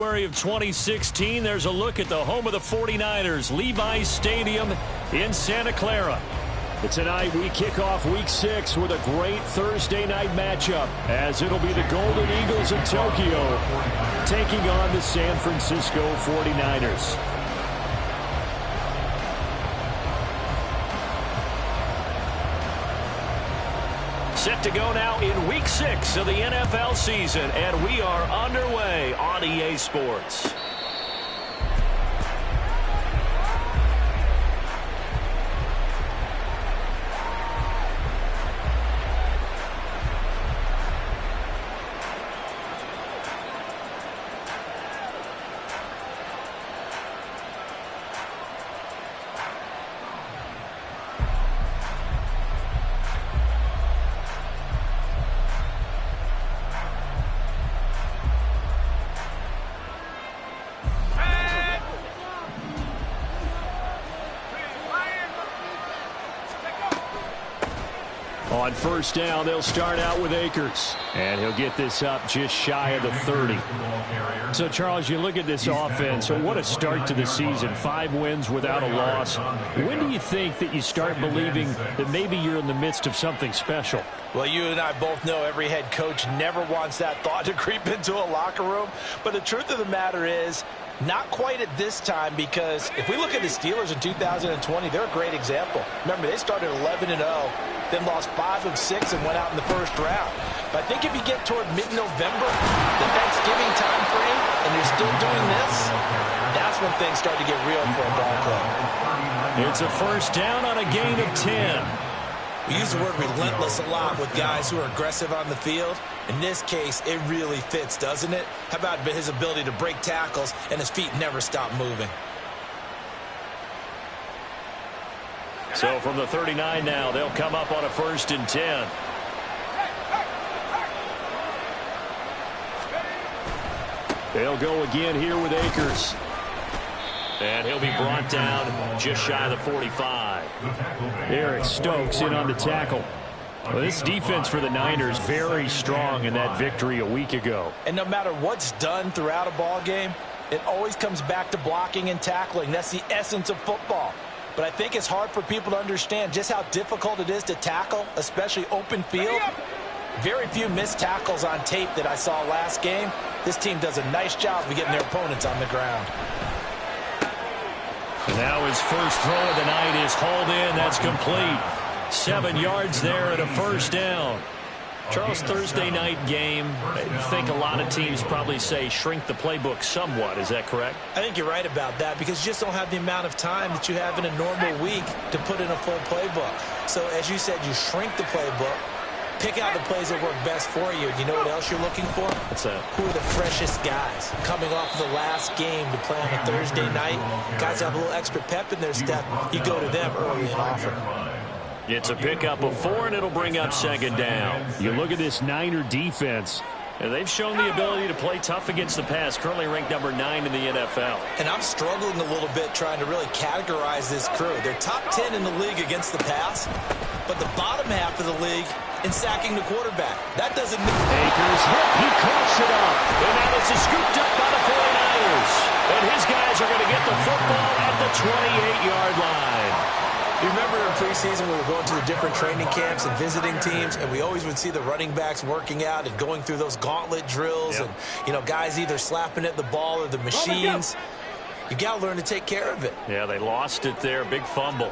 Of 2016, there's a look at the home of the 49ers, Levi's Stadium in Santa Clara. But tonight we kick off Week 6 with a great Thursday night matchup, as it'll be the Golden Eagles of Tokyo taking on the San Francisco 49ers. Set to go now in Week 6 of the NFL season, and we are underway on EA Sports. On first down, they'll start out with Akers. And he'll get this up just shy of the 30. So, Charles, you look at this offense. So what a start to the season. 5 wins without a loss. When do you think that you start believing that maybe you're in the midst of something special? Well, you and I both know every head coach never wants that thought to creep into a locker room. But the truth of the matter is, not quite at this time, because if we look at the Steelers in 2020, they're a great example. Remember, they started 11-0, then lost 5 of 6 and went out in the first round. But I think if you get toward mid-November, the Thanksgiving time frame, and you're still doing this, that's when things start to get real for a ball club. It's a first down on a gain of 10. We use the word relentless a lot with guys who are aggressive on the field. In this case, it really fits, doesn't it? How about his ability to break tackles and his feet never stop moving? So from the 39 now, they'll come up on a 1st and 10. They'll go again here with Akers. And he'll be brought down just shy of the 45. Eric Stokes in on the tackle. Well, this defense for the Niners very strong in that victory a week ago. And no matter what's done throughout a ball game, it always comes back to blocking and tackling. That's the essence of football. But I think it's hard for people to understand just how difficult it is to tackle, especially open field. Very few missed tackles on tape that I saw last game. This team does a nice job of getting their opponents on the ground. And now his first throw of the night is hauled in. That's complete. 7 yards there and a first down. Charles, Thursday night game, I think a lot of teams probably say shrink the playbook somewhat. Is that correct? I think you're right about that, because you just don't have the amount of time that you have in a normal week to put in a full playbook. So as you said, you shrink the playbook, pick out the plays that work best for you. You know what else you're looking for? What's that? Who are the freshest guys coming off of the last game to play on a Thursday night? Guys have a little extra pep in their step. You go to them early and often. It's a pickup of 4, and it'll bring up 2nd down. You look at this Niner defense, and they've shown the ability to play tough against the pass, currently ranked number 9 in the NFL. And I'm struggling a little bit trying to really categorize this crew. They're top 10 in the league against the pass, but the bottom half of the league in sacking the quarterback. That doesn't mean... Akers hit. He coughs it up. And now this is scooped up by the 49ers. And his guys are going to get the football at the 28-yard line. You remember in preseason we were going to the different training camps and visiting teams, and we always would see the running backs working out and going through those gauntlet drills, and, you know, guys either slapping at the ball or the machines. You got to learn to take care of it. Yeah, they lost it there. Big fumble.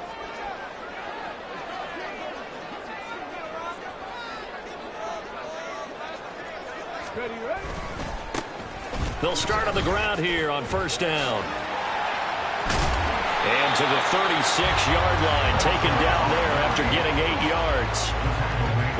They'll start on the ground here on first down. And to the 36-yard line, taken down there after getting 8 yards.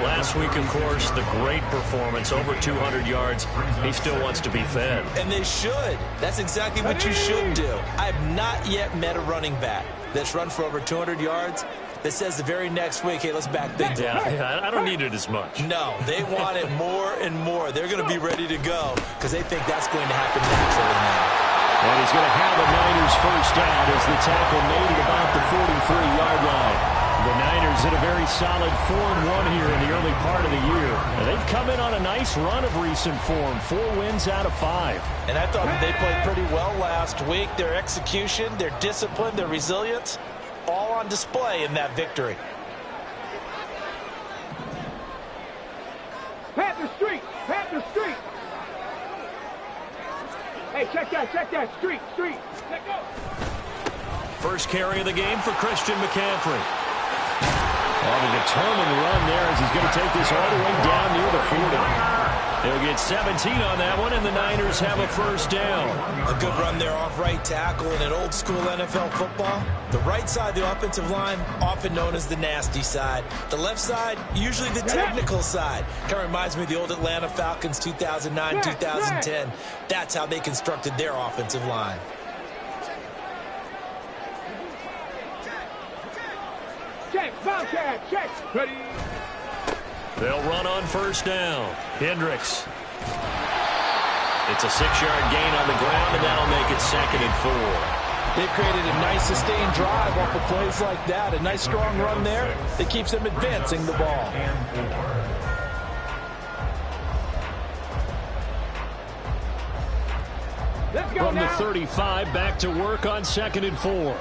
Last week, of course, the great performance, over 200 yards. He still wants to be fed. And they should. That's exactly what you should do. I have not yet met a running back that's run for over 200 yards that says the very next week, hey, let's back things up. Yeah, I don't need it as much. No, they want it more and more. They're going to be ready to go because they think that's going to happen naturally now. And he's going to have the Niners first down as the tackle made at about the 43-yard line. The Niners in a very solid 4-1 here in the early part of the year. And they've come in on a nice run of recent form, 4 wins out of 5. And I thought that they played pretty well last week. Their execution, their discipline, their resilience, all on display in that victory. Panther Street! Panther Street! Hey, check that, street! Let go! First carry of the game for Christian McCaffrey. On a determined run there as he's going to take this all the way down near the 40. They'll get 17 on that one, and the Niners have a first down. A good run there off right tackle in an old-school NFL football. The right side of the offensive line, often known as the nasty side. The left side, usually the technical side. Kind of reminds me of the old Atlanta Falcons 2009, 2010. That's how they constructed their offensive line. Check, Bobcat, check. Ready. They'll run on first down. Hendricks. It's a 6-yard gain on the ground, and that'll make it 2nd and 4. They've created a nice sustained drive off of plays like that. A nice strong run there that keeps them advancing the ball. Let's go From now. the 35, back to work on 2nd and 4.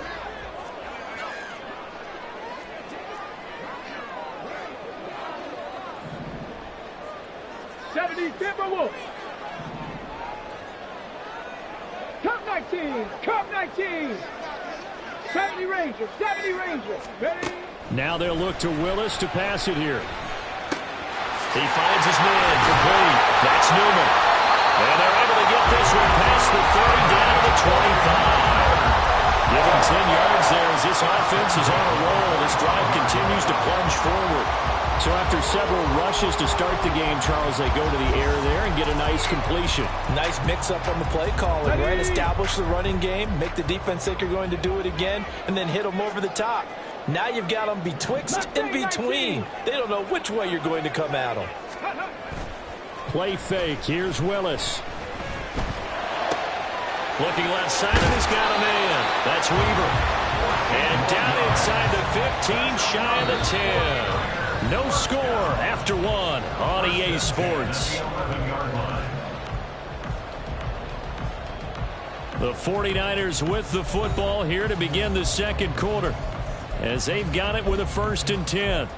Timberwolves. Cup 19. 70 Rangers. Ready? Now they'll look to Willis to pass it here. He finds his man complete. That's Newman. And they're able to get this one past the 30 down to the 25. Give him 10 yards there as this offense is on a roll. This drive continues to plunge forward. So after several rushes to start the game, Charles, they go to the air there and get a nice completion. Nice mix-up on the play calling, right? Establish the running game, make the defense think you're going to do it again, and then hit them over the top. Now you've got them betwixt and between. They don't know which way you're going to come at them. Play fake. Here's Willis. Looking left side, and he's got a man. That's Weaver. And down inside the 15, shy of the 10. No score after 1 on EA Sports. The 49ers with the football here to begin the second quarter as they've got it with a 1st and 10.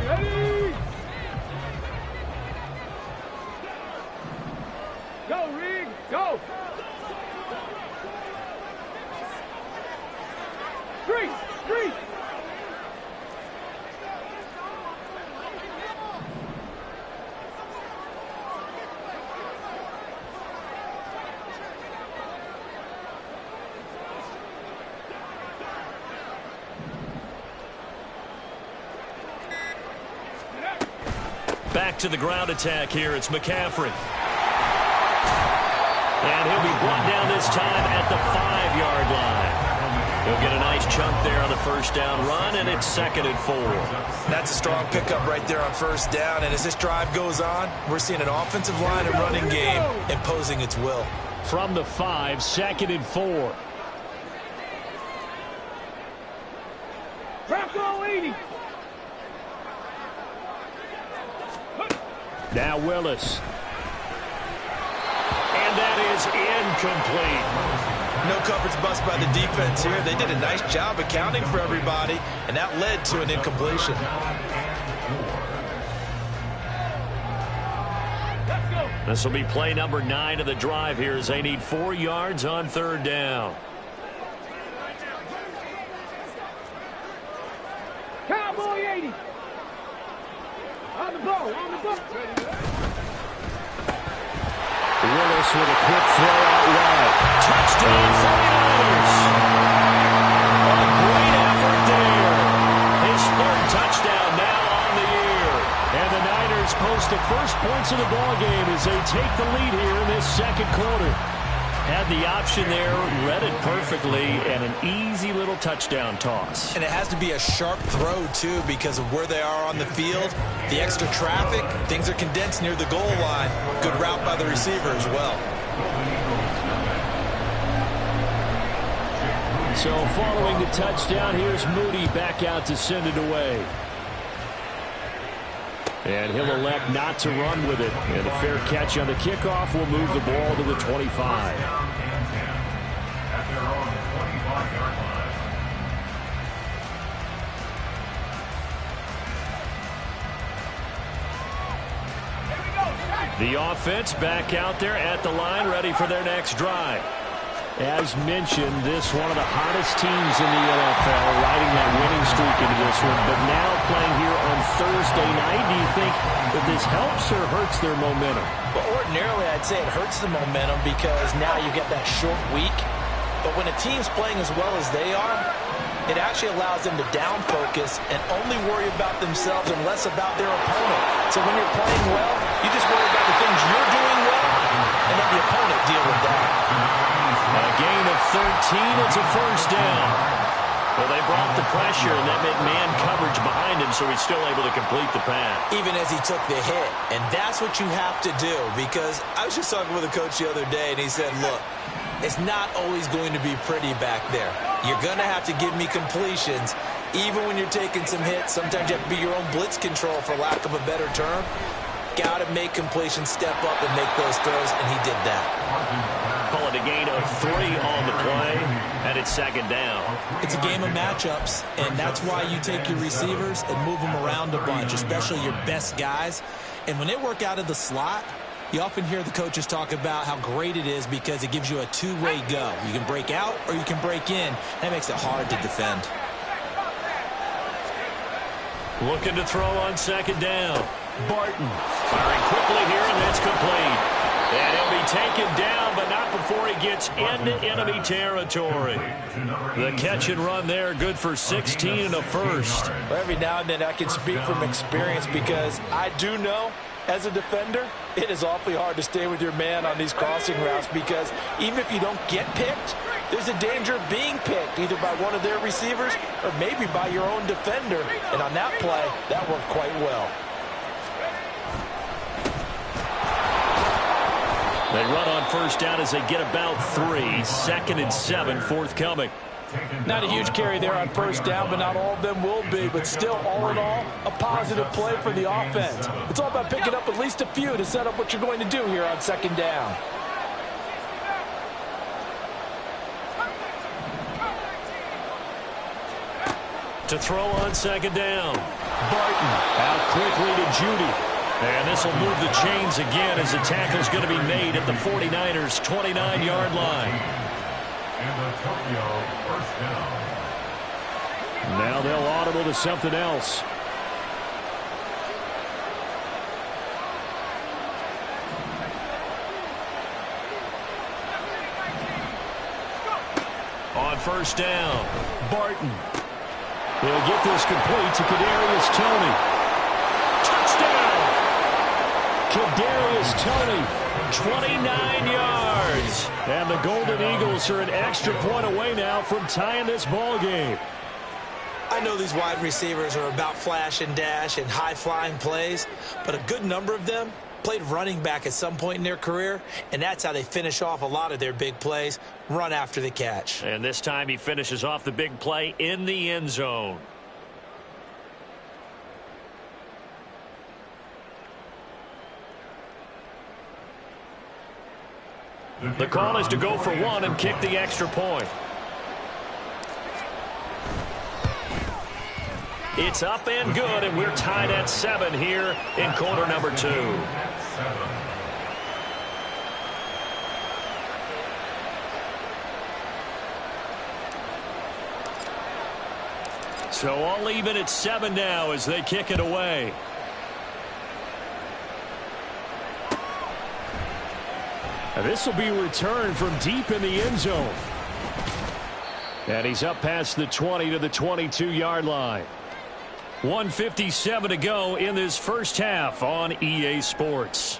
Ready. Go, Rig. Go. Street. Back to the ground attack here. It's McCaffrey. And he'll be brought down this time at the 5-yard line. He'll get a nice chunk there on the first down run, and it's 2nd and 4. That's a strong pickup right there on first down. And as this drive goes on, we're seeing an offensive line and running game imposing its will. From the 5, 2nd and 4. Bronco 80. Now Willis. And that is incomplete. No coverage bust by the defense here. They did a nice job accounting for everybody, and that led to an incompletion. This will be play number 9 of the drive here as they need 4 yards on 3rd down. Cowboy 80. On the ball. Willis with a quick throw out wide. Touchdown 49ers. A great effort there. His 3rd touchdown now on the year. And the Niners post the first points of the ballgame as they take the lead here in this second quarter. Had the option there, read it perfectly, and an easy little touchdown toss. And it has to be a sharp throw, too, because of where they are on the field. The extra traffic, things are condensed near the goal line. Good route by the receiver as well. So following the touchdown, here's Moody back out to send it away. And he'll elect not to run with it. And a fair catch on the kickoff will move the ball to the 25. The offense back out there at the line, ready for their next drive. As mentioned, this one of the hottest teams in the NFL, riding that winning streak into this one. But now playing here on Thursday night, do you think that this helps or hurts their momentum? Well, ordinarily, I'd say it hurts the momentum because now you get that short week. But when a team's playing as well as they are, it actually allows them to down focus and only worry about themselves and less about their opponent. So when you're playing well, you just worry about the things you're doing well and let the opponent deal with that. A gain of 13, it's a first down. Well, they brought the pressure, and that meant man coverage behind him, so he's still able to complete the pass. Even as he took the hit, and that's what you have to do, because I was just talking with a coach the other day, and he said, look, it's not always going to be pretty back there. You're going to have to give me completions, even when you're taking some hits. Sometimes you have to be your own blitz control, for lack of a better term. Got to make completions, step up, and make those throws, and he did that. Call it a gain of 3 on the play, and it's second down. It's a game of matchups, and that's why you take your receivers and move them around a bunch, especially your best guys. And when they work out of the slot, you often hear the coaches talk about how great it is because it gives you a two-way go. You can break out or you can break in. That makes it hard to defend. Looking to throw on second down. Barton firing quickly here, and that's complete. And he'll be taken down, but not before he gets into enemy territory. The catch and run there, good for 16 and a first. Well, every now and then I can speak from experience because I do know, as a defender, it is awfully hard to stay with your man on these crossing routes because even if you don't get picked, there's a danger of being picked either by one of their receivers or maybe by your own defender. And on that play, that worked quite well. They run on first down as they get about 3. 2nd and 7, forthcoming. Not a huge carry there on first down, but not all of them will be. But still, all in all, a positive play for the offense. It's all about picking up at least a few to set up what you're going to do here on second down. To throw on second down. Barton out quickly to Judy. And this will move the chains again as the tackle's going to be made at the 49ers' 29-yard line. Now they'll audible to something else. On first down, Barton. He'll get this complete to Kadarius Toney. Touchdown! Kadarius Toney, 29 yards. And the Golden Eagles are an extra point away now from tying this ball game. I know these wide receivers are about flash and dash and high-flying plays, but a good number of them played running back at some point in their career, and that's how they finish off a lot of their big plays, run after the catch. And this time he finishes off the big play in the end zone. The call is to go for 1 and kick the extra point. It's up and good, and we're tied at 7 here in quarter number 2. So all even at 7 now as they kick it away. And this will be returned from deep in the end zone. And he's up past the 20 to the 22-yard line. 1:57 to go in this first half on EA Sports.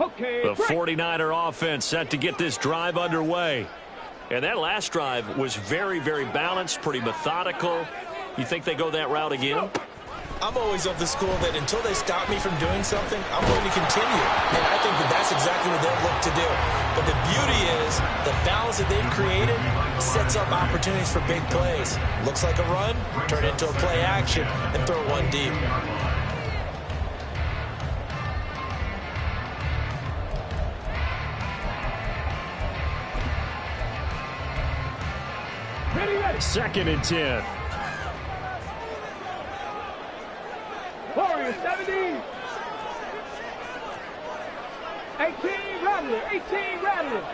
Okay, The 49er offense set to get this drive underway. And that last drive was very, very balanced, pretty methodical. You think they go that route again? I'm always of the school that until they stop me from doing something, I'm going to continue. And I think that that's exactly what they'll look to do. But the beauty is the balance that they've created sets up opportunities for big plays. Looks like a run, turn it into a play action, and throw one deep. Ready. 2nd and 10. Warriors 70. 18 Rattler. 18 Rattler.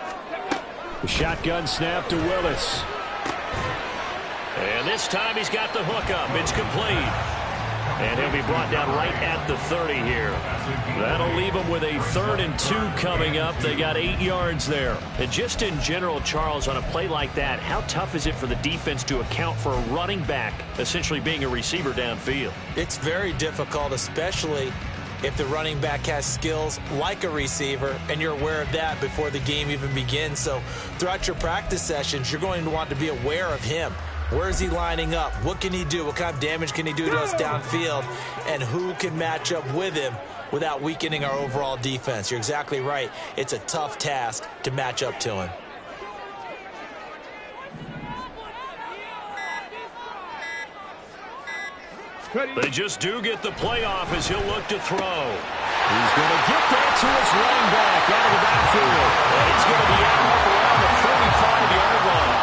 The shotgun snap to Willis. And this time he's got the hook up. It's complete. And he'll be brought down right at the 30 here. That'll leave him with a 3rd and 2 coming up. They got 8 yards there. And just in general, Charles, on a play like that, how tough is it for the defense to account for a running back essentially being a receiver downfield? It's very difficult, especially if the running back has skills like a receiver, and you're aware of that before the game even begins. So throughout your practice sessions, you're going to want to be aware of him. Where is he lining up? What can he do? What kind of damage can he do to us downfield? And who can match up with him without weakening our overall defense? You're exactly right. It's a tough task to match up to him. They just do get the playoff as he'll look to throw. He's going to get that to his running back out of the backfield. And he's going to be out up around the 35-yard line.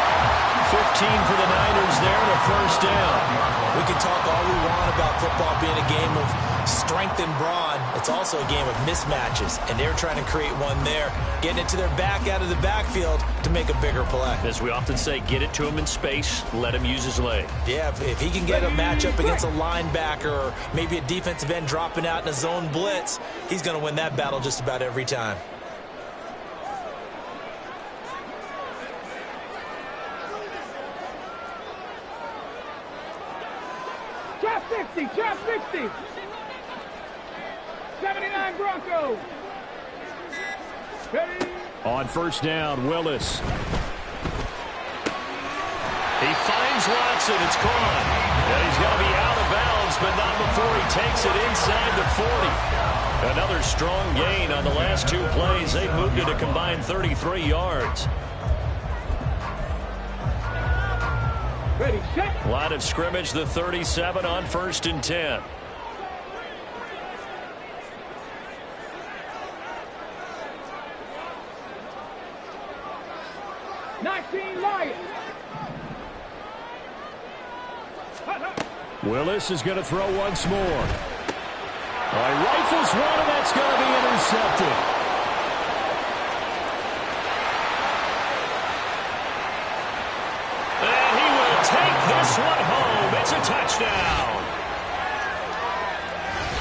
15 for the Niners there and a 1st down. We can talk all we want about football being a game of strength and brawn. It's also a game of mismatches, and they're trying to create one there, getting it to their back out of the backfield to make a bigger play. As we often say, get it to him in space, let him use his leg. Yeah, if he can get a matchup against a linebacker or maybe a defensive end dropping out in a zone blitz, he's going to win that battle just about every time. Trap 60. 79 Broncos. Ready. On 1st down, Willis. He finds Watson. It's gone. And he's going to be out of bounds, but not before he takes it inside the 40. Another strong gain on the last 2 plays. They moved it a combined 33 yards. Ready, set. Line of scrimmage, the 37 on 1st and 10. Willis is going to throw once more. Rifles one, and that's going to be intercepted. And he will take this one home. It's a touchdown.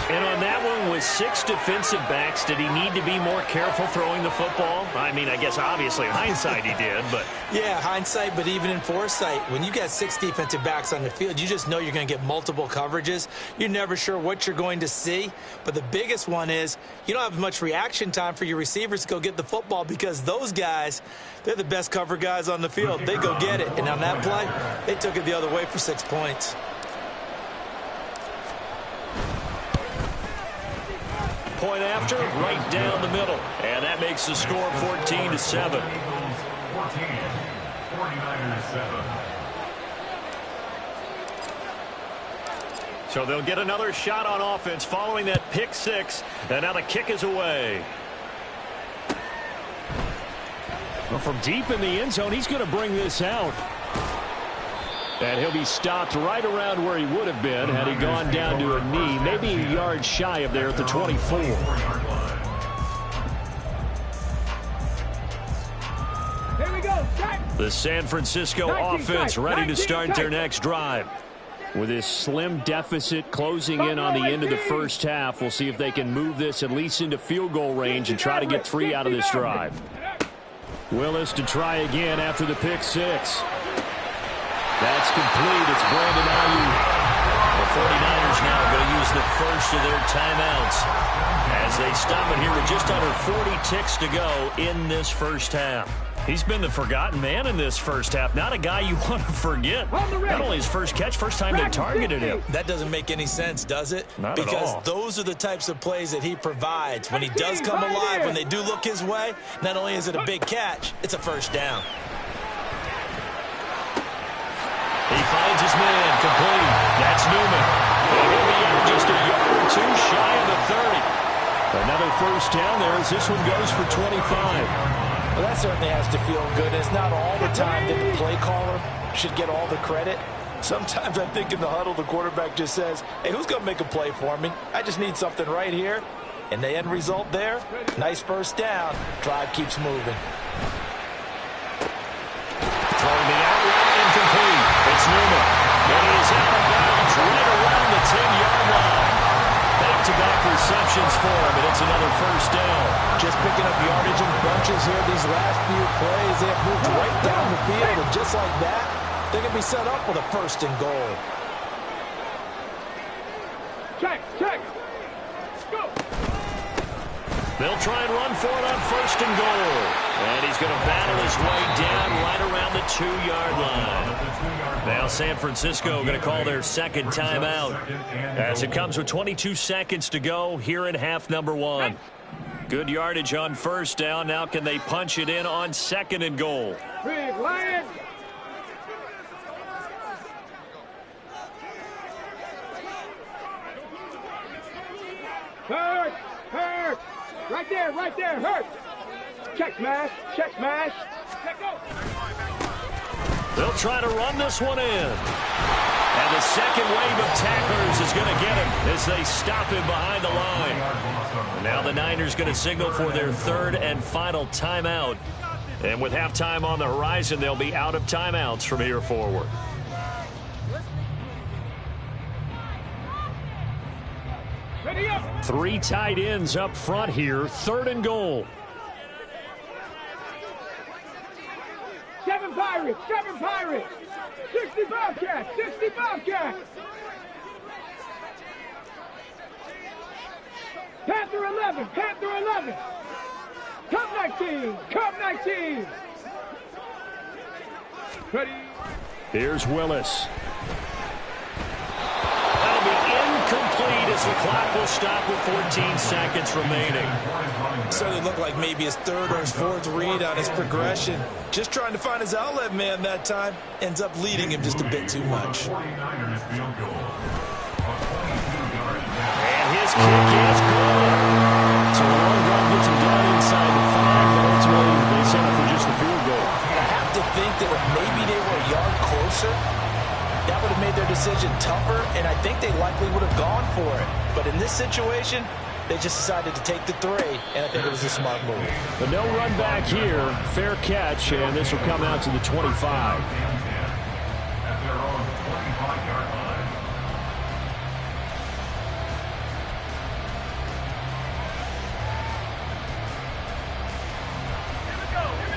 And on that one, with 6 defensive backs, did he need to be more careful throwing the football? I mean, I guess obviously in hindsight he did, but... Yeah, hindsight, but even in foresight, when you got 6 defensive backs on the field, you just know you're going to get multiple coverages. You're never sure what you're going to see. But the biggest one is you don't have much reaction time for your receivers to go get the football because those guys, they're the best cover guys on the field. They go get it. And on that play, they took it the other way for 6 points. Point after, right down the middle. And that makes the score 14-7. 49ers 7. So they'll get another shot on offense following that pick 6. And now the kick is away. Well, from deep in the end zone, he's going to bring this out. And he'll be stopped right around where he would have been had he gone down to a knee, maybe a yard shy of there at the 24. Here we go. The San Francisco offense ready to start their next drive. With this slim deficit closing in on the end of the first half, we'll see if they can move this at least into field goal range and try to get 3 out of this drive. Willis to try again after the pick 6. That's complete. It's Brandon Ayuk. The 49ers now going to use the first of their timeouts as they stop it here with just under 40 ticks to go in this first half. He's been the forgotten man in this first half. Not a guy you want to forget. Not only his first catch, first time they targeted him. That doesn't make any sense, does it? Not at all. Because those are the types of plays that he provides. When he does come alive, when they do look his way, not only is it a big catch, it's a first down. He finds his man, complete. That's Newman. And he'll be out just a yard or two shy of the 30. Another first down there as this one goes for 25. Well, that certainly has to feel good. It's not all the time that the play caller should get all the credit. Sometimes I think in the huddle, the quarterback just says, hey, who's going to make a play for me? I just need something right here. And the end result there, nice first down. Drive keeps moving. Throwing the outright incomplete. It's Newman. And he is out of bounds right around the 10-yard line. Back-to-back receptions for him, and it's another first down. Just picking up yardage in bunches here these last few plays. They have moved right down the field, and just like that, they're going to be set up with a first and goal. Check. Go. They'll try and run for it on first and goal. And he's going to battle his way down right around the 2-yard line. Now San Francisco going to call their second timeout as it comes with 22 seconds to go here in half number 1. Good yardage on first down. Now can they punch it in on second and goal? Big Lions. Hurt. Right there, hurt. Check smash. Let go. They'll try to run this one in. And the second wave of tacklers is going to get him as they stop him behind the line. Now the Niners going to signal for their third and final timeout. And with halftime on the horizon, they'll be out of timeouts from here forward. Ready up. 3 tight ends up front here. Third and goal. 7 Pirates. 60 Bobcats. Panther 11. Cup 19. Ready. Here's Willis. That'll be incomplete as the clock will stop with 14 seconds remaining. Certainly looked like maybe his third or his fourth read on his progression. Just trying to find his outlet man that time. Ends up leading him just a bit too much. And his kick is good. So the long run gets him down inside the 5, but ultimately they settle for just the field goal. I have to think that if maybe they were a yard closer, that would have made their decision tougher, and I think they likely would have gone for it. But in this situation, they just decided to take the 3, and I think it was a smart move. But no run back here. Fair catch, and this will come out to the 25.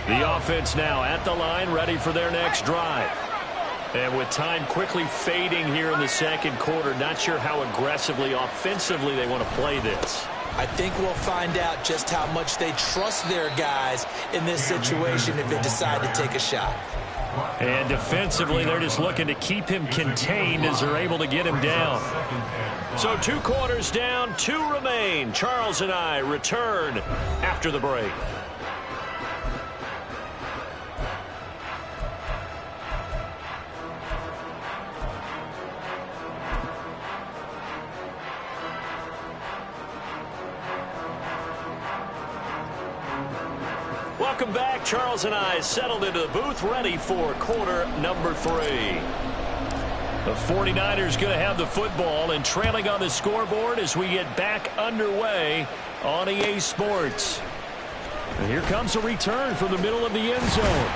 The offense now at the line, ready for their next drive. And with time quickly fading here in the second quarter, not sure how aggressively, offensively they want to play this. I think we'll find out just how much they trust their guys in this situation if they decide to take a shot. And defensively, they're just looking to keep him contained as they're able to get him down. So 2 quarters down, 2 remain. Charles and I return after the break. Welcome back. Charles and I settled into the booth, ready for quarter number 3. The 49ers going to have the football and trailing on the scoreboard as we get back underway on EA Sports. And here comes a return from the middle of the end zone.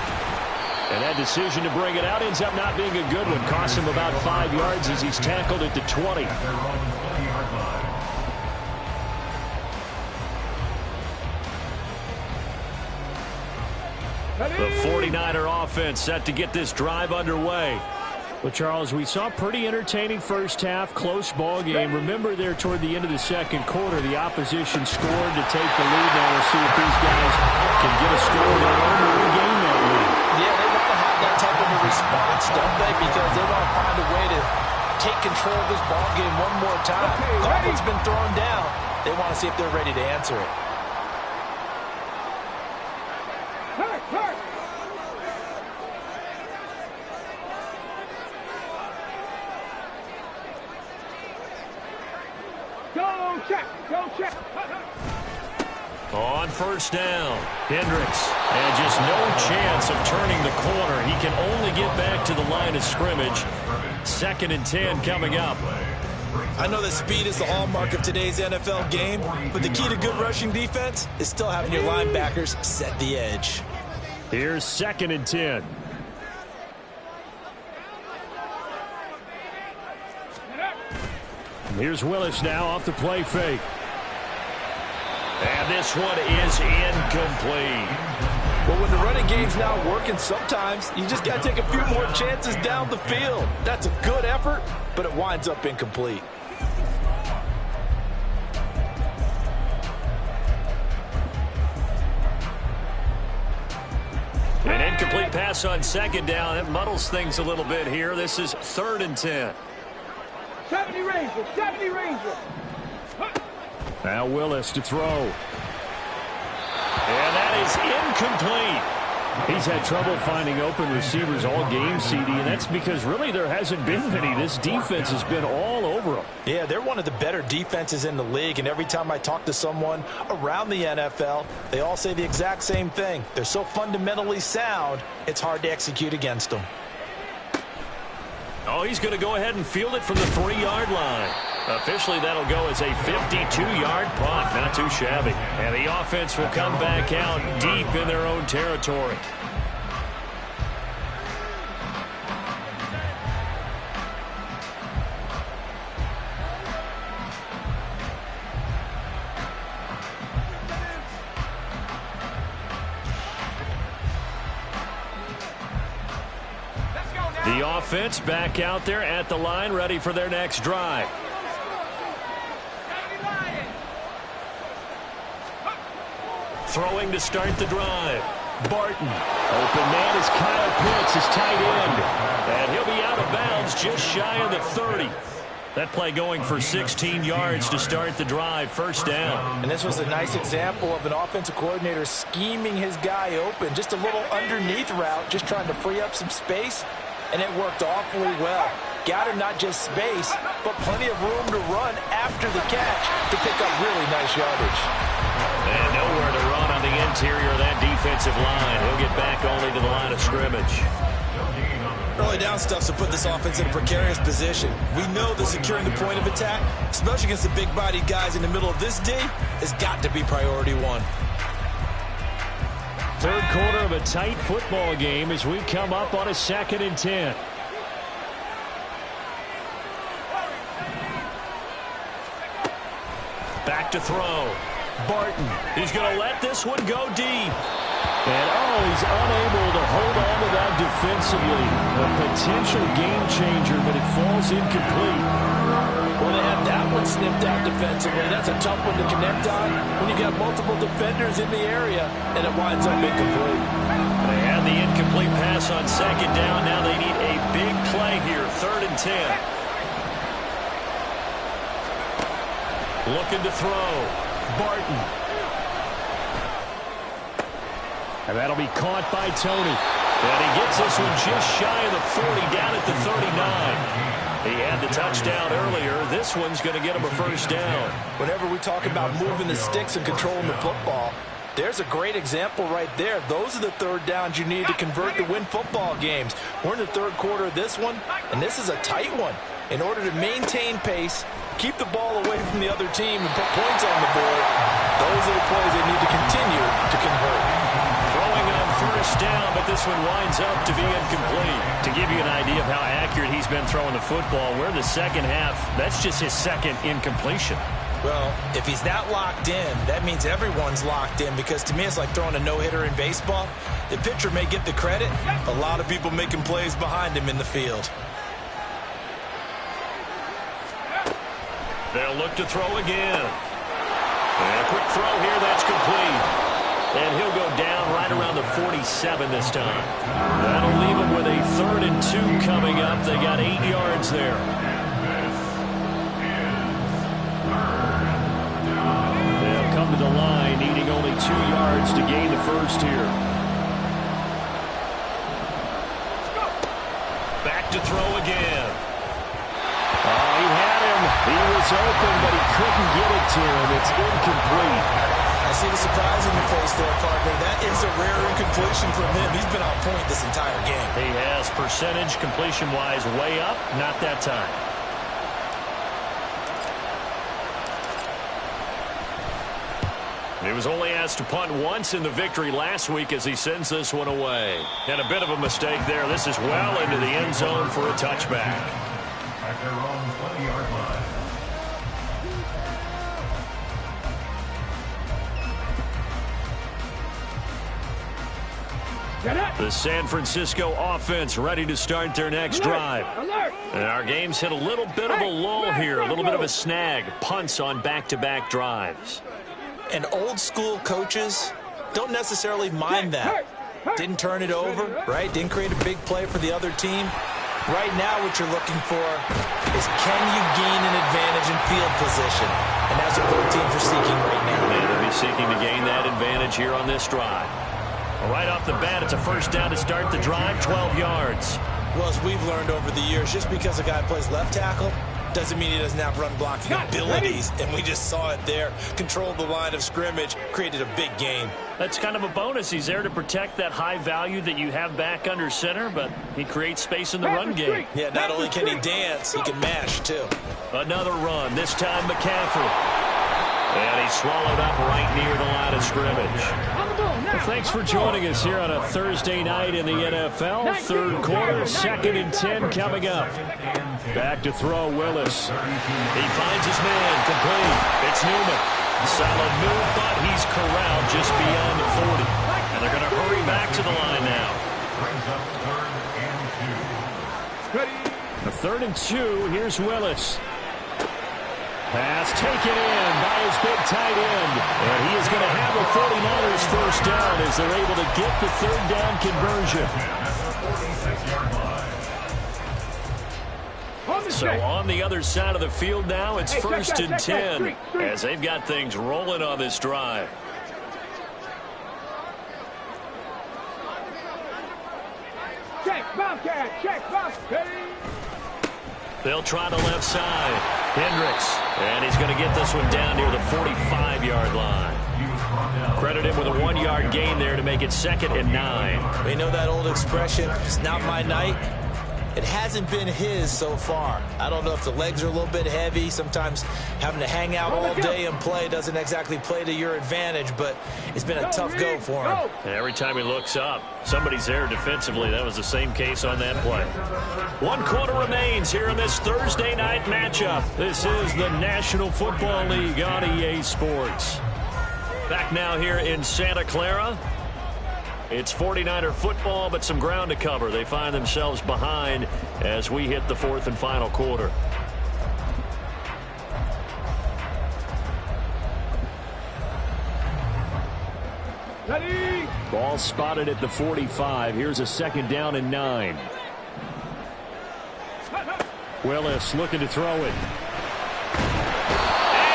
And that decision to bring it out ends up not being a good one. Costs him about 5 yards as he's tackled at the 20. The 49er offense set to get this drive underway. Well, Charles, we saw pretty entertaining first half, close ball game. Remember there toward the end of the second quarter, the opposition scored to take the lead. Now we'll see if these guys can get a score of their own to regain that lead. Yeah, they want to have that type of a response, don't they? Because they want to find a way to take control of this ball game one more time. Gauntlet's been thrown down. They want to see if they're ready to answer it. Go check. On first down, Hendricks. And just no chance of turning the corner. He can only get back to the line of scrimmage. 2nd and 10 coming up. I know that speed is the hallmark of today's NFL game, but the key to good rushing defense is still having your linebackers set the edge. Here's 2nd and 10. Here's Willis now off the play fake. And this one is incomplete. Well, when the running game's not working, sometimes you just got to take a few more chances down the field. That's a good effort, but it winds up incomplete. An incomplete pass on 2nd down. That muddles things a little bit here. This is 3rd and 10. 70 Rangers. Now Willis to throw. And that is incomplete. He's had trouble finding open receivers all game, CD, and that's because really there hasn't been many. This defense has been all over them. Yeah, they're one of the better defenses in the league, and every time I talk to someone around the NFL, they all say the exact same thing. They're so fundamentally sound, it's hard to execute against them. Oh, he's going to go ahead and field it from the 3-yard line. Officially, that'll go as a 52-yard punt. Not too shabby. And the offense will come back out deep in their own territory. The offense back out there at the line, ready for their next drive. Throwing to start the drive. Barton. Open man is Kyle Pitts, his tight end. And he'll be out of bounds just shy of the 30. That play going for 16 yards to start the drive. 1st down. And this was a nice example of an offensive coordinator scheming his guy open. Just a little underneath route, just trying to free up some space. And it worked awfully well. Got him not just space, but plenty of room to run after the catch to pick up really nice yardage. And nowhere to run on the interior of that defensive line. He'll get back only to the line of scrimmage. Early down stuff to put this offense in a precarious position. We know that securing the point of attack, especially against the big-bodied guys in the middle of this D, has got to be priority one. 3rd quarter of a tight football game as we come up on a 2nd and 10. Back to throw. Barton. He's going to let this one go deep. And, he's unable to hold on to that defensively. A potential game changer, but it falls incomplete. Well, they had that one snipped out defensively. That's a tough one to connect on when you got multiple defenders in the area, and it winds up incomplete. They had the incomplete pass on 2nd down. Now they need a big play here, 3rd and 10. Looking to throw. Barton. And that'll be caught by Tony. And he gets this one just shy of the 40, down at the 39. He had the touchdown earlier. This one's going to get him a 1st down. Whenever we talk about moving the sticks and controlling the football, there's a great example right there. Those are the 3rd downs you need to convert to win football games. We're in the 3rd quarter of this one, and this is a tight one. In order to maintain pace, keep the ball away from the other team, and put points on the board, those are the plays they need to continue to convert. Throwing on 1st down, but this one winds up to be incomplete. To give you an idea of how accurate he's been throwing the football, we're in the 2nd half. That's just his 2nd incompletion. Well, if he's that locked in, that means everyone's locked in, because to me it's like throwing a no-hitter in baseball. The pitcher may get the credit. A lot of people making plays behind him in the field. They'll look to throw again. And a quick throw here, that's complete. And he'll go down right around the 47 this time. That'll leave him with a 3rd and 2 coming up. They got 8 yards there. They'll come to the line, needing only 2 yards to gain the first here. Back to throw again. Oh, he had him. He was open, but he couldn't get it to him. It's incomplete. I see the surprise in your face there, partner. That is a rare incompletion from him. He's been on point this entire game. He has percentage completion-wise way up. Not that time. He was only asked to punt once in the victory last week as he sends this one away. And a bit of a mistake there. This is well into the end zone for a touchback. At their own 20-yard line. The San Francisco offense ready to start their next drive. And our game's hit a little bit of a lull here, a little bit of a snag. Punts on back-to-back drives. And old-school coaches don't necessarily mind that. Didn't turn it over, right? Didn't create a big play for the other team. Right now what you're looking for is can you gain an advantage in field position? And that's what both teams are seeking right now. And they'll be seeking to gain that advantage here on this drive. Well, right off the bat, it's a first down to start the drive, 12 yards. Well, as we've learned over the years, just because a guy plays left tackle doesn't mean he doesn't have run blocking abilities. And we just saw it there. Controlled the line of scrimmage, created a big gain. That's kind of a bonus. He's there to protect that high value that you have back under center, but he creates space in the run game. Yeah, not only can he dance, he can mash, too. Another run, this time McCaffrey. And he's swallowed up right near the line of scrimmage. Well, thanks for joining us here on a Thursday night in the NFL. Third quarter, 2nd and 10 coming up. Back to throw, Willis. He finds his man, complete. It's Newman. Solid move, but he's corralled just beyond the 40. And they're going to hurry back to the line now. A 3rd and 2, here's Willis. Pass taken in by his big tight end. And he is going to have the 49ers first down as they're able to get the 3rd down conversion. So on the other side of the field now, it's 1st and 10 as they've got things rolling on this drive. Check, Bobcat, check, Bobcat. They'll try the left side. Hendricks. And he's going to get this one down near the 45-yard line. Credit him with a 1-yard gain there to make it 2nd and 9. We know that old expression, it's not my night. It hasn't been his so far. I don't know if the legs are a little bit heavy. Sometimes having to hang out all day and play doesn't exactly play to your advantage, but it's been a tough go for him. And every time he looks up, somebody's there defensively. That was the same case on that play. 1 quarter remains here in this Thursday night matchup. This is the National Football League on EA Sports. Back now here in Santa Clara. It's 49er football, but some ground to cover. They find themselves behind as we hit the 4th and final quarter. Ball spotted at the 45. Here's a 2nd down and 9. Willis looking to throw it. And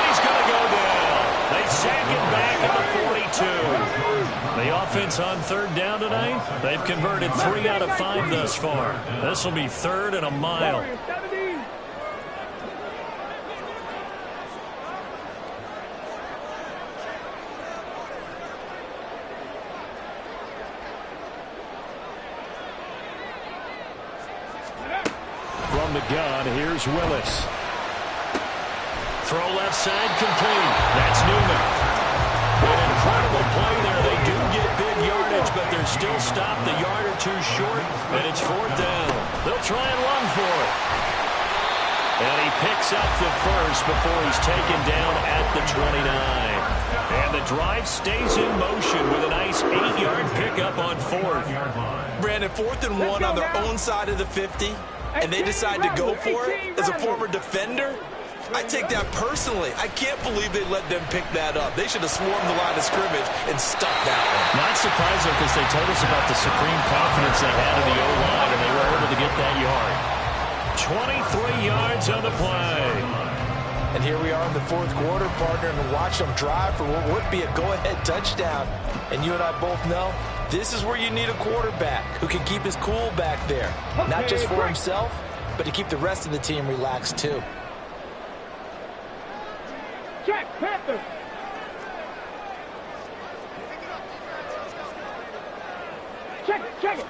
he's going to go down. They sack it back at the 42. The offense on 3rd down tonight, they've converted 3 out of 5 thus far. This will be 3rd and a mile. From the gun, here's Willis. Throw left side complete. That's Newman. An incredible play there. They do get big yardage, but they're still stopped a yard or 2 short, and it's 4th down. They'll try and run for it. And he picks up the first before he's taken down at the 29. And the drive stays in motion with a nice 8-yard pickup on 4th. Brandon, 4th and 1 on their own side of the 50, and they decide to go for it. As a former defender, I take that personally. I can't believe they let them pick that up. They should have swarmed the line of scrimmage and stuck that one. Not surprising because they told us about the supreme confidence they had in the O-line, and they were able to get that yard. 23 yards on the play. And here we are in the fourth quarter, partner, and watch them drive for what would be a go-ahead touchdown. And you and I both know this is where you need a quarterback who can keep his cool back there. Not just for himself, but to keep the rest of the team relaxed too. Check, Panther. Check it.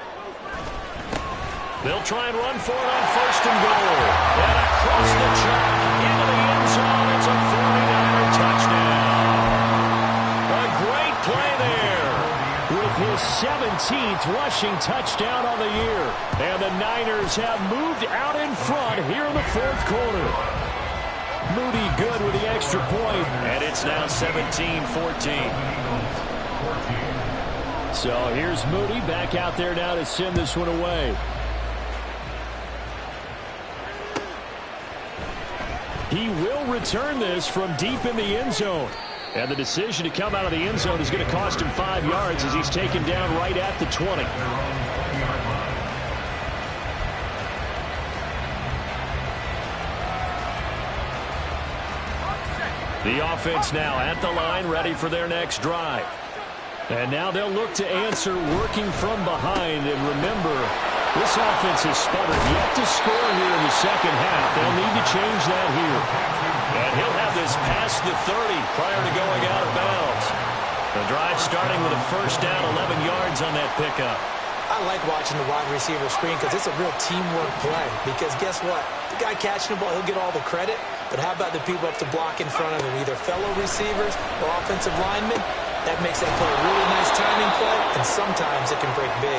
They'll try and run for it on first and goal. And across the track, into the end zone. It's a 49er touchdown. A great play there. With his 17th rushing touchdown on the year. And the Niners have moved out in front here in the fourth quarter. Moody good with the extra point. And it's now 17-14. So here's Moody back out there now to send this one away. He will return this from deep in the end zone. And the decision to come out of the end zone is going to cost him 5 yards as he's taken down right at the 20. The offense now at the line, ready for their next drive. And now they'll look to answer working from behind. And remember, this offense has sputtered yet to score here in the second half. They'll need to change that here. And he'll have this past the 30 prior to going out of bounds. The drive starting with a first down, 11 yards on that pickup. I like watching the wide receiver screen because it's a real teamwork play. Because guess what? The guy catching the ball, he'll get all the credit. But how about the people up to block in front of him, either fellow receivers or offensive linemen? That makes that play a really nice timing play, and sometimes it can break big.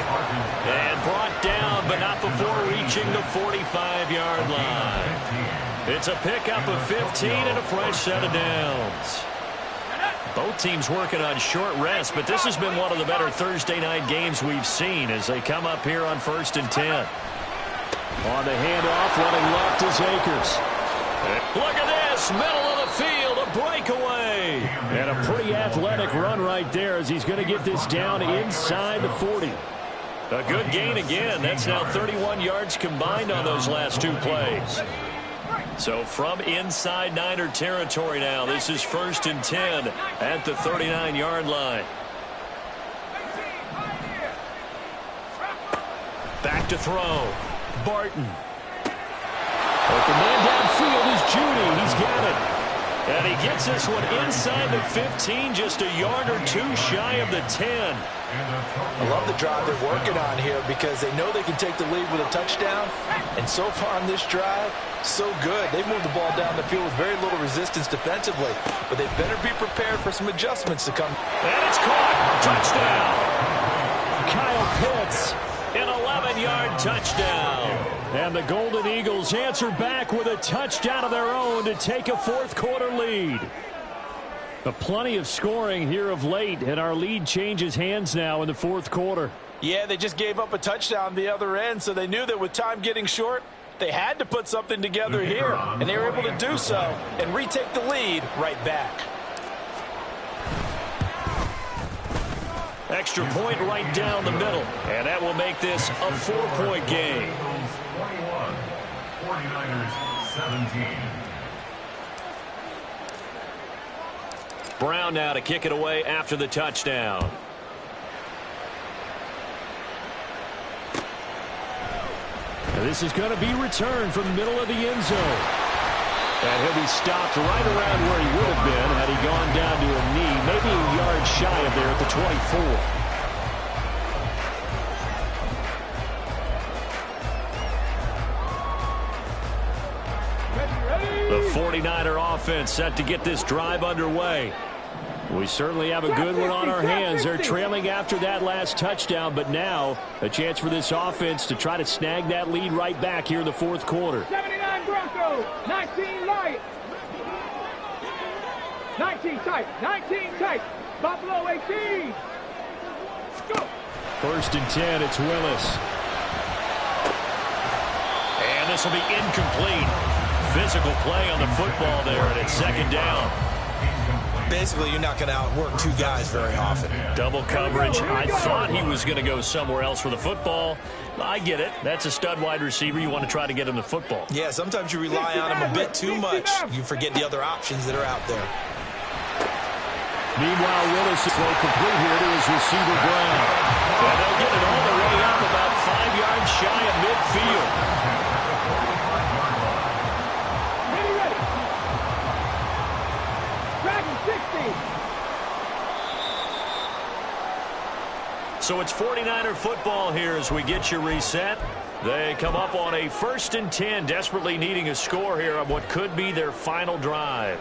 And brought down, but not before reaching the 45-yard line. It's a pickup of 15 and a fresh set of downs. Both teams working on short rest, but this has been one of the better Thursday night games we've seen as they come up here on 1st and 10. On the handoff, running left is Akers. Look at this, middle of the field, a breakaway. And a pretty athletic run right there as he's going to get this down inside the 40. A good gain again. That's now 31 yards combined on those last two plays. So from inside Niner territory now, this is 1st and 10 at the 39-yard line. Back to throw. Barton. But the man downfield is Judy. He's got it. And he gets this one inside the 15, just a yard or two shy of the 10. I love the drive they're working on here because they know they can take the lead with a touchdown. And so far on this drive, so good. They've moved the ball down the field with very little resistance defensively. But they better be prepared for some adjustments to come. And it's caught. Touchdown. Kyle Pitts, an 11-yard touchdown. And the Golden Eagles answer back with a touchdown of their own to take a fourth-quarter lead. Plenty of scoring here of late, and our lead changes hands now in the fourth quarter. Yeah, they just gave up a touchdown the other end, so they knew that with time getting short, they had to put something together here, and they were able to do so and retake the lead right back. Extra point right down the middle, and that will make this a 4-point game. 21, 49ers 17. Brown now to kick it away after the touchdown. And this is going to be returned from the middle of the end zone. And he'll be stopped right around where he would have been had he gone down to a knee, maybe a yard shy of there at the 24. The 49er offense set to get this drive underway. We certainly have a good one on our hands. They're trailing after that last touchdown, but now a chance for this offense to try to snag that lead right back here in the fourth quarter. 79 Broncos, 19 Lions. 19 tight, 19 tight. Buffalo 18. Go. 1st and 10, it's Willis. And this will be incomplete. Physical play on the football there, and it's second down. Basically, you're not going to outwork two guys very often. Double coverage. I thought he was going to go somewhere else for the football. I get it. That's a stud wide receiver. You want to try to get him the football. Yeah, sometimes you rely on him a bit too much. You forget the other options that are out there. Meanwhile, Willis is throw complete here to his receiver, Brown. And they'll get it all the way up about 5 yards shy of midfield. Ready. Dragon 60. So it's 49er football here as we get you reset. They come up on a 1st and 10, desperately needing a score here on what could be their final drive.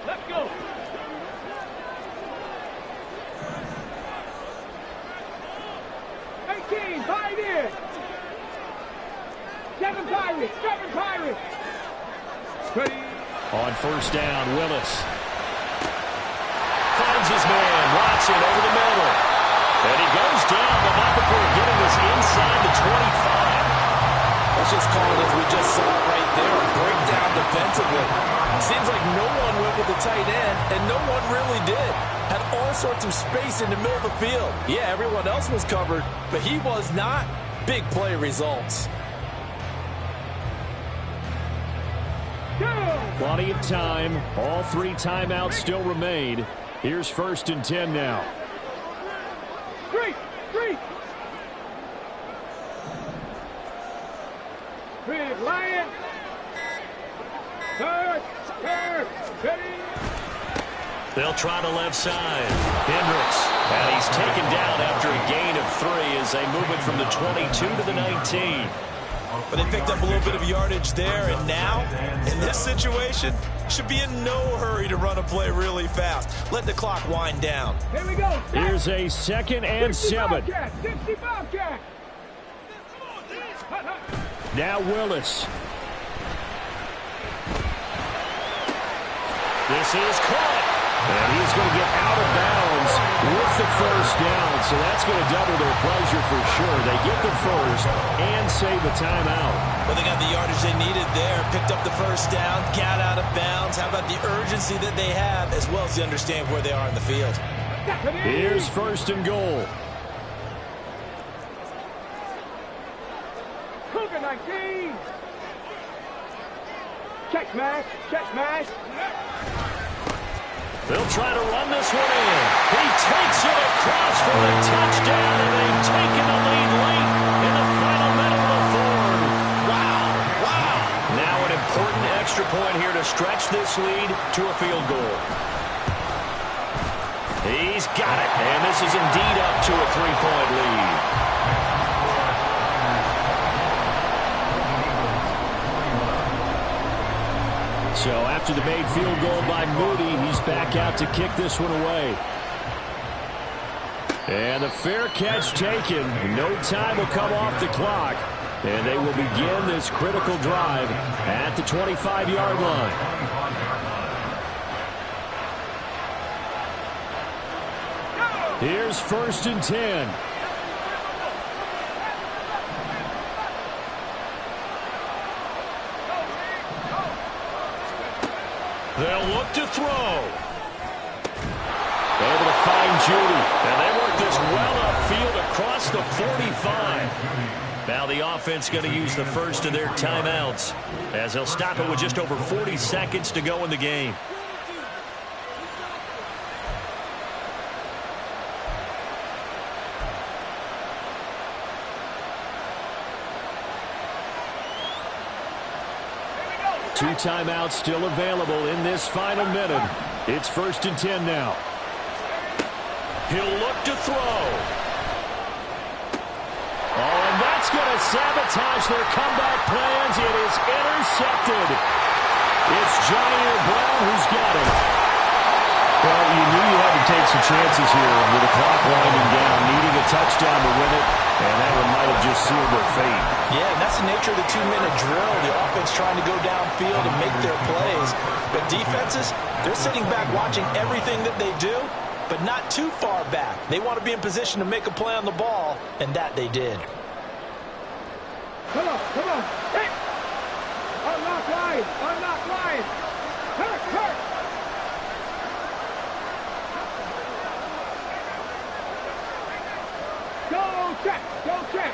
Let's go. Fight in. Seven Pirates. Ready. On 1st down, Willis finds his man, Watson over the middle. And he goes down, but not before getting this inside the 25. Let's just call it as we just saw it right there, a breakdown defensively. Seems like no one went with the tight end, and no one really did. Had all sorts of space in the middle of the field. Yeah, everyone else was covered, but he was not. Big play results. Plenty of time. All 3 timeouts still remain. Here's 1st and 10 now. Three. Big Lion. Third. Ready. They'll try to left side. Hendricks. And he's taken down after a gain of 3 as they move it from the 22 to the 19. But they picked up a little bit of yardage there, and now, in this situation, should be in no hurry to run a play really fast. Let the clock wind down. Here we go. Here's a 2nd and 7. 60 Bobcat. Now Willis. This is caught. And he's going to get out of bounds with the 1st down. So that's going to double their pleasure for sure. They get the 1st and save a timeout. Well, they got the yardage they needed there. Picked up the 1st down, got out of bounds. How about the urgency that they have, as well as they understand where they are in the field. Here's 1st and goal. Cougar 19. Check smash. They'll try to run this one in. He takes it across for the touchdown, and they've taken the lead late in the final minute of the 4th. Wow. Now an important extra point here to stretch this lead to a field goal. He's got it, and this is indeed up to a 3-point lead. So after the made field goal by Moody, he's back out to kick this one away. And the fair catch taken. No time will come off the clock. And they will begin this critical drive at the 25-yard line. Here's 1st and 10. They'll look to throw. Able to find Judy. And they work this well upfield across the 45. Now the offense going to use the 1st of their timeouts as they'll stop it with just over 40 seconds to go in the game. Two timeouts still available in this final minute. It's 1st and 10 now. He'll look to throw. Oh, and that's going to sabotage their comeback plans. It is intercepted. It's Jair Brown who's got it. Well, you knew you had to take some chances here with the clock winding down, needing a touchdown to win it, and that one might have just sealed their fate. Yeah, and that's the nature of the 2-minute drill. The offense trying to go downfield and make their plays. But defenses, they're sitting back watching everything that they do, but not too far back. They want to be in position to make a play on the ball, and that they did. Come on, come on. Hey! Unlock line! Unlock line! Hurt, hurt! Go check! Go check!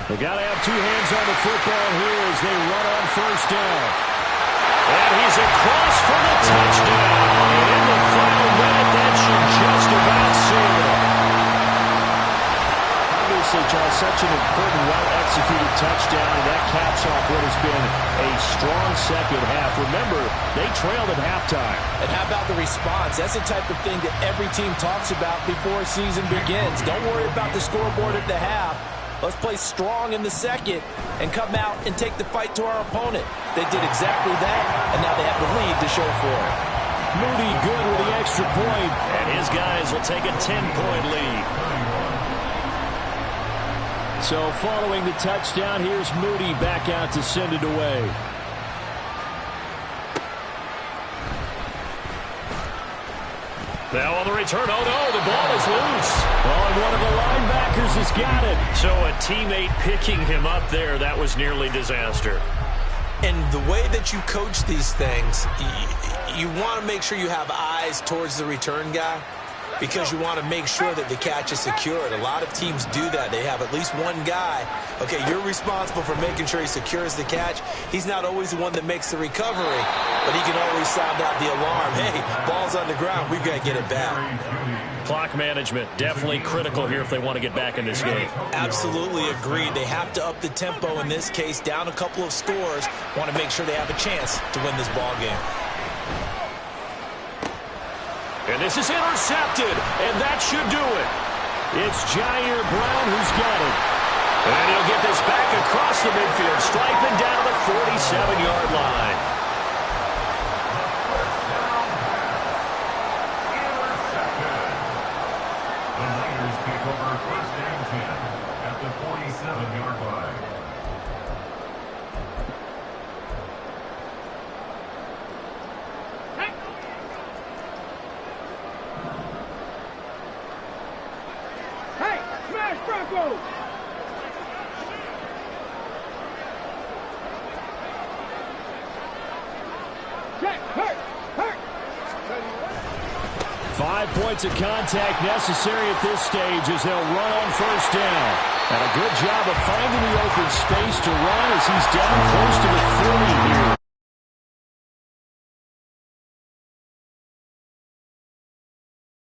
They got to have two hands on the football here as they run on first down. And he's across for the touchdown. And in the final minute, that should just about seal it. Obviously, John, such an important, well-executed touchdown, and that caps off what has been a strong second half. Remember, they trailed at halftime. And how about the response? That's the type of thing that every team talks about before a season begins. Don't worry about the scoreboard at the half. Let's play strong in the second and come out and take the fight to our opponent. They did exactly that, and now they have the lead to show for it. Moody good with the extra point, and his guys will take a 10-point lead. So following the touchdown, here's Moody back out to send it away. Now on the return, oh no, the ball is loose. Oh, and one of the linebackers has got it. So a teammate picking him up there, that was nearly disaster. And the way that you coach these things, you want to make sure you have eyes towards the return guy, because you want to make sure that the catch is secured. A lot of teams do that. They have at least one guy. Okay, you're responsible for making sure he secures the catch. He's not always the one that makes the recovery, but he can always sound out the alarm. Hey, ball's on the ground. We've got to get it back. Clock management, definitely critical here if they want to get back in this game. Absolutely agreed. They have to up the tempo in this case, down a couple of scores. Want to make sure they have a chance to win this ball game. And this is intercepted, and that should do it. It's Jair Brown who's got it. And he'll get this back across the midfield, striping down to the 47-yard line. The Niners pick over first and 10 at the 47-yard line. Hey! Smash Broncos! Check! Hurt! Hurt! 5 points of contact necessary at this stage as they'll run on first down. And a good job of finding the open space to run as he's down close to the 40 here.